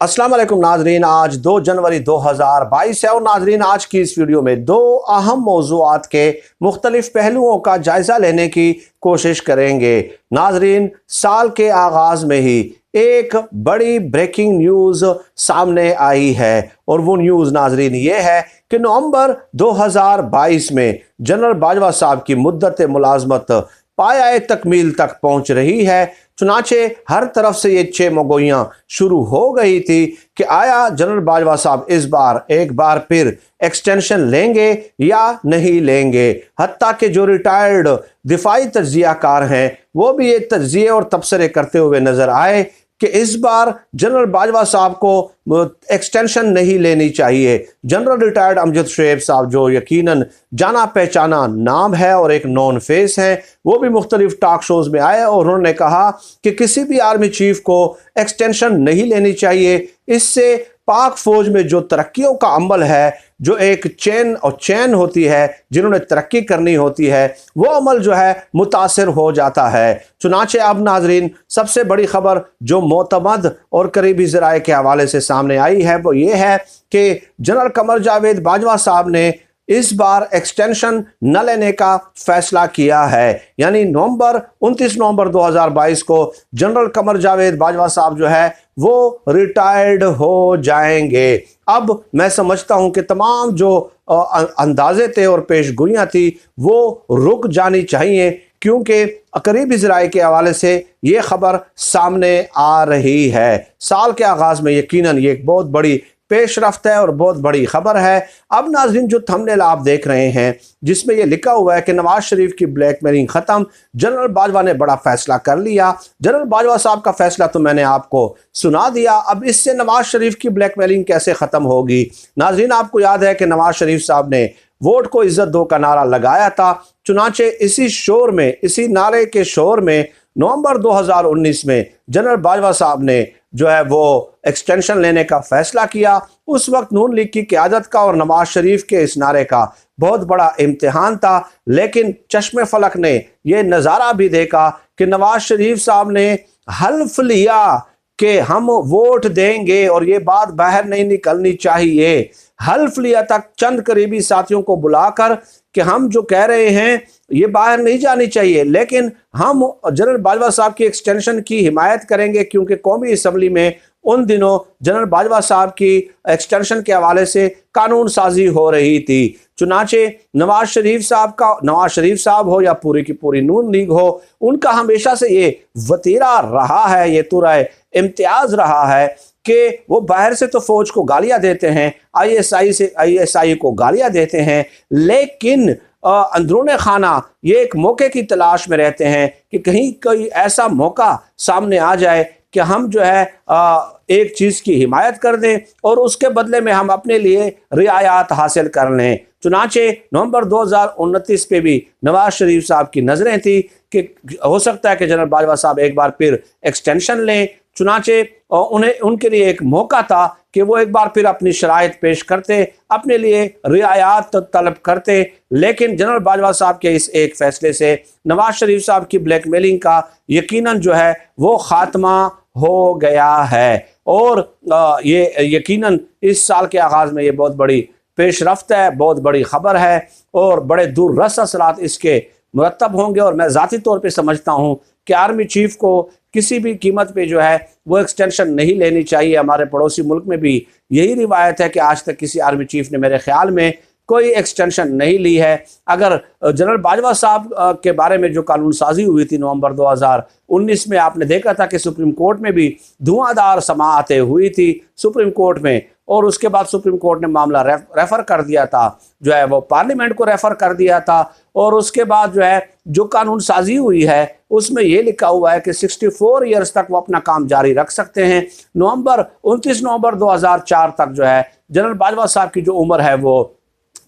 अस्सलाम वालेकुम नाजरीन, आज 2 जनवरी 2022 है और नाजरीन आज की इस वीडियो में दो अहम मौज़ूआत के मुख्तलिफ पहलुओं का जायज़ा लेने की कोशिश करेंगे। नाजरीन, साल के आगाज़ में ही एक बड़ी ब्रेकिंग न्यूज़ सामने आई है और वो न्यूज़ नाजरीन ये है कि नवंबर 2022 में जनरल बाजवा साहब की मुद्दत मुलाजमत पाया तकमील तक पहुंच रही है। चुनाचे हर तरफ से ये चेमगोइयां शुरू हो गई थी कि आया जनरल बाजवा साहब इस बार एक बार फिर एक्सटेंशन लेंगे या नहीं लेंगे। हत्ता के जो रिटायर्ड दिफाई तज्जियाकार हैं वो भी ये तज्जिये और तबसरे करते हुए नजर आए कि इस बार जनरल बाजवा साहब को एक्सटेंशन नहीं लेनी चाहिए। जनरल रिटायर्ड अमजद शरीफ साहब, जो यकीनन जाना पहचाना नाम है और एक नॉन फेस हैं, वो भी मुख्तलिफ टॉक शोज में आए और उन्होंने कहा कि किसी भी आर्मी चीफ को एक्सटेंशन नहीं लेनी चाहिए। इससे पाक फौज में जो तरक्कियों का अमल है, जो एक चैन होती है, जिन्होंने तरक्की करनी होती है, वो अमल जो है मुतासिर हो जाता है। चुनाचे अब नाजरीन सबसे बड़ी खबर जो मोतमद और करीबी ज़राए के हवाले से सामने आई है वो ये है कि जनरल कमर जावेद बाजवा साहब ने इस बार एक्सटेंशन न लेने का फैसला किया है। यानी 29 नवंबर 2022 को जनरल कमर जावेद बाजवा साहब जो है वो रिटायर्ड हो जाएंगे। अब मैं समझता हूं कि तमाम जो अंदाजे थे और पेशगोइयां थी वो रुक जानी चाहिए, क्योंकि करीबी ज़राए के हवाले से ये खबर सामने आ रही है। साल के आगाज़ में यकीनन ये एक बहुत बड़ी पेशरफ्त है और बहुत बड़ी खबर है। अब नाज़रीन जो थंबनेल आप देख रहे हैं जिसमें यह लिखा हुआ है कि नवाज शरीफ की ब्लैकमेलिंग ख़त्म, जनरल बाजवा ने बड़ा फैसला कर लिया। जनरल बाजवा साहब का फैसला तो मैंने आपको सुना दिया, अब इससे नवाज शरीफ की ब्लैकमेलिंग कैसे ख़त्म होगी। नाज़रीन आपको याद है कि नवाज शरीफ साहब ने वोट को इज्जत दो का नारा लगाया था। चुनाचे इसी शोर में, इसी नारे के शोर में नवंबर 2019 में जनरल बाजवा साहब ने जो है वो एक्सटेंशन लेने का फैसला किया। उस वक्त नून लीग की क़यादत का और नवाज शरीफ के इस नारे का बहुत बड़ा इम्तिहान था, लेकिन चश्मे फलक ने यह नज़ारा भी देखा कि नवाज शरीफ साहब ने हल्फ लिया कि हम वोट देंगे और ये बात बाहर नहीं निकलनी चाहिए। हल्फ लिया तक चंद करीबी साथियों को बुलाकर कि हम जो कह रहे हैं ये बाहर नहीं जानी चाहिए, लेकिन हम जनरल बाजवा साहब की एक्सटेंशन की हिमायत करेंगे, क्योंकि कौमी असम्बली में उन दिनों जनरल बाजवा साहब की एक्सटेंशन के हवाले से कानून साजी हो रही थी। चुनाचे नवाज शरीफ साहब हो या पूरी की पूरी नून लीग हो, उनका हमेशा से ये वतीरा रहा है, ये तुरा इम्तियाज रहा है कि वो बाहर से तो फौज को गालियां देते हैं, आईएसआई को गालियां देते हैं, लेकिन अंदरूने खाना ये एक मौके की तलाश में रहते हैं कि कहीं कोई ऐसा मौका सामने आ जाए कि हम जो है एक चीज़ की हिमायत कर दें और उसके बदले में हम अपने लिए रियायत हासिल कर लें। चुनाचे नवंबर 2029 पे भी नवाज शरीफ साहब की नज़रें थी कि हो सकता है कि जनरल बाजवा साहब एक बार फिर एक्सटेंशन लें। चुनाचे उनके लिए एक मौका था कि वो एक बार फिर अपनी शराइत पेश करते, अपने लिए रियायत तलब करते, लेकिन जनरल बाजवा साहब के इस एक फैसले से नवाज शरीफ साहब की ब्लैकमेलिंग का यकीनन जो है वो खात्मा हो गया है। और ये यकीनन इस साल के आगाज़ में ये बहुत बड़ी पेशरफ्त है, बहुत बड़ी खबर है और बड़े दूर रस असरात इसके मुरतब होंगे। और मैं ज़ाती तौर पे समझता हूँ कि आर्मी चीफ को किसी भी कीमत पे जो है वो एक्सटेंशन नहीं लेनी चाहिए। हमारे पड़ोसी मुल्क में भी यही रिवायत है कि आज तक किसी आर्मी चीफ ने मेरे ख्याल में कोई एक्सटेंशन नहीं ली है। अगर जनरल बाजवा साहब के बारे में जो कानून साजी हुई थी नवंबर 2019 में, आपने देखा था कि सुप्रीम कोर्ट में भी धुआंधार समाअतें हुई थी सुप्रीम कोर्ट में, और उसके बाद सुप्रीम कोर्ट ने मामला रेफ़र कर दिया था, जो है वो पार्लियामेंट को रेफ़र कर दिया था। और उसके बाद जो है जो कानून साजी हुई है उसमें ये लिखा हुआ है कि 64 ईयर्स तक वो अपना काम जारी रख सकते हैं। 29 नवंबर 2004 तक जो है जनरल बाजवा साहब की जो उम्र है वो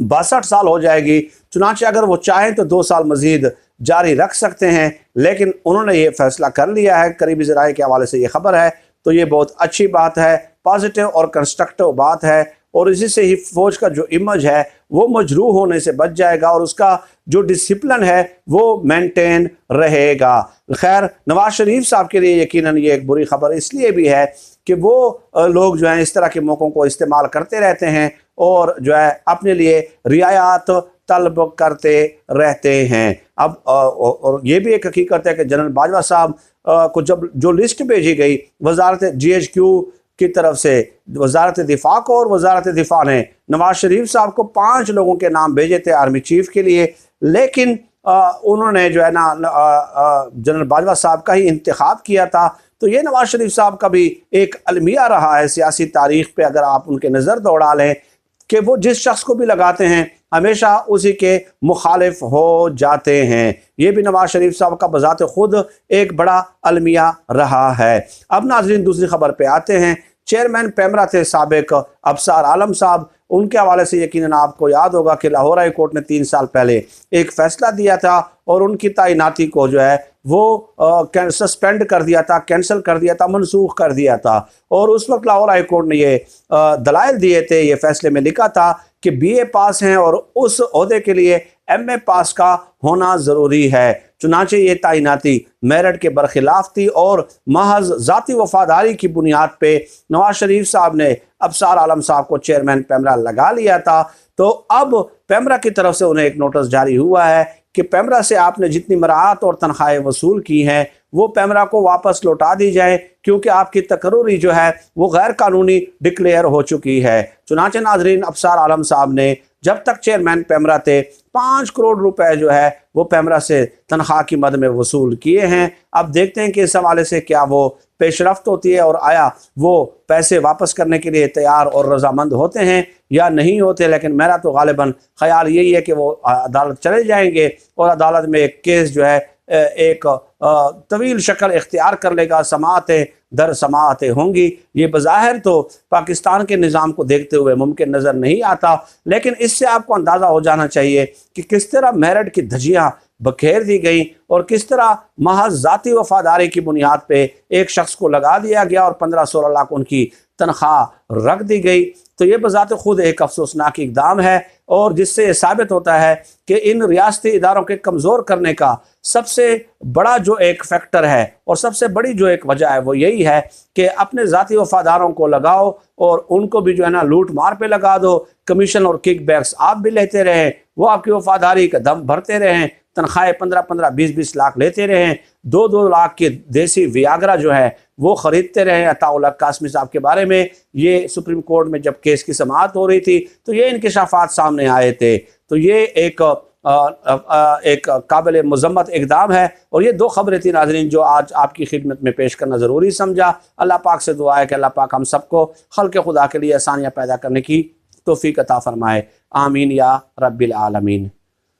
62 साल हो जाएगी। चुनाचे अगर वो चाहें तो 2 साल मजीद जारी रख सकते हैं, लेकिन उन्होंने ये फैसला कर लिया है। करीबी ज़राए के हवाले से ये खबर है, तो ये बहुत अच्छी बात है, पॉजिटिव और कंस्ट्रक्टिव बात है। और इसी से ही फ़ौज का जो इमेज है वो मजरूह होने से बच जाएगा और उसका जो डिसिप्लिन है वो मेंटेन रहेगा। खैर, नवाज शरीफ साहब के लिए यकीनन ये एक बुरी खबर इसलिए भी है कि वो लोग जो हैं इस तरह के मौक़ों को इस्तेमाल करते रहते हैं और जो है अपने लिए रियायत तलब करते रहते हैं। अब और ये भी एक हकीकत है कि जनरल बाजवा साहब को जब जो लिस्ट भेजी गई वजारत GHQ की तरफ से, वजारत दिफा को और वजारत दिफा ने नवाज शरीफ साहब को 5 लोगों के नाम भेजे थे आर्मी चीफ के लिए, लेकिन उन्होंने जो है ना जनरल बाजवा साहब का ही इंतखाब किया था। तो ये नवाज शरीफ साहब का भी एक अलमिया रहा है सियासी तारीख पे, अगर आप उनके नज़र दौड़ा लें कि वो जिस शख्स को भी लगाते हैं हमेशा उसी के मुखालिफ हो जाते हैं। ये भी नवाज शरीफ साहब का बजाते खुद एक बड़ा अलमिया रहा है। अब नाज़रीन दूसरी खबर पे आते हैं। चेयरमैन पैमरा थे साबिक अफसार आलम साहब, उनके हवाले से यकीनन आपको याद होगा कि लाहौर हाई कोर्ट ने 3 साल पहले एक फ़ैसला दिया था और उनकी तैनाती को जो है वो सस्पेंड कर दिया था, कैंसिल कर दिया था, मनसूख कर दिया था। और उस वक्त लाहौर हाई कोर्ट ने ये दलाइल दिए थे, ये फैसले में लिखा था कि BA पास हैं और उस ओहदे के लिए MA पास का होना ज़रूरी है। चुनांचे ये तैनाती मेरिट के बरखिलाफ थी और महज ज़ाती वफादारी की बुनियाद पे नवाज शरीफ साहब ने अफसार आलम साहब को चेयरमैन पैमरा लगा लिया था। तो अब पैमरा की तरफ से उन्हें एक नोटिस जारी हुआ है कि पैमरा से आपने जितनी मराहत और तनख्वाहें वसूल की हैं वो पैमरा को वापस लौटा दी जाए, क्योंकि आपकी तकर्री जो है वो गैर कानूनी डिक्लेयर हो चुकी है। चुनांचे नाजरीन अफसार आलम साहब ने जब तक चेयरमैन पैमरा थे 5 करोड़ रुपए जो है वो पैमरा से तनख्वाह की मद में वसूल किए हैं। अब देखते हैं कि इस हवाले से क्या वो पेशरफ्त होती है और आया वो पैसे वापस करने के लिए तैयार और रजामंद होते हैं या नहीं होते। लेकिन मेरा तो गालिबन ख्याल यही है कि वो अदालत चले जाएंगे और अदालत में एक केस जो है एक तवील शक्ल इख्तियार कर लेगा, समाअतें दर समाअतें होंगी। ये बज़ाहिर तो पाकिस्तान के निज़ाम को देखते हुए मुमकिन नज़र नहीं आता, लेकिन इससे आपको अंदाज़ा हो जाना चाहिए कि किस तरह मेरिट की धज्जियाँ बखेर दी गई और किस तरह महज ज़ाती वफादारी की बुनियाद पे एक शख्स को लगा दिया गया और 15-16 लाख उनकी तनख्वाह रख दी गई। तो ये बज़ात खुद एक अफसोसनाक इक़दाम है और जिससे ये साबित होता है कि इन रियासती इदारों के कमज़ोर करने का सबसे बड़ा जो एक फैक्टर है और सबसे बड़ी जो एक वजह है वो यही है कि अपने ज़ाती वफादारों को लगाओ और उनको भी जो है ना लूट मार पे लगा दो। कमीशन और किकबैक्स आप भी लेते रहें, वो आपकी वफादारी का दम भरते रहें, तनख्वाहें 15-15, 20-20 लाख लेते रहें, 2-2 लाख के देसी वियाग्रा जो है वो ख़रीदते रहें। अताउल्लाह कासमी साहब के बारे में ये सुप्रीम कोर्ट में जब केस की समाअत हो रही थी तो ये इंकशाफात सामने आए थे। तो ये एक काबिल मज़म्मत इक़दाम है और ये 2 खबरें थी नाज़रीन जो आज आपकी खिदमत में पेश करना ज़रूरी समझा। अल्लाह पाक से दुआ है कि अल्लाह पाक हम सबको खल्क़ खुदा के लिए आसानियाँ पैदा करने की तौफ़ीक़ अता फ़रमाए। आमीन या रब्बिल आलमीन।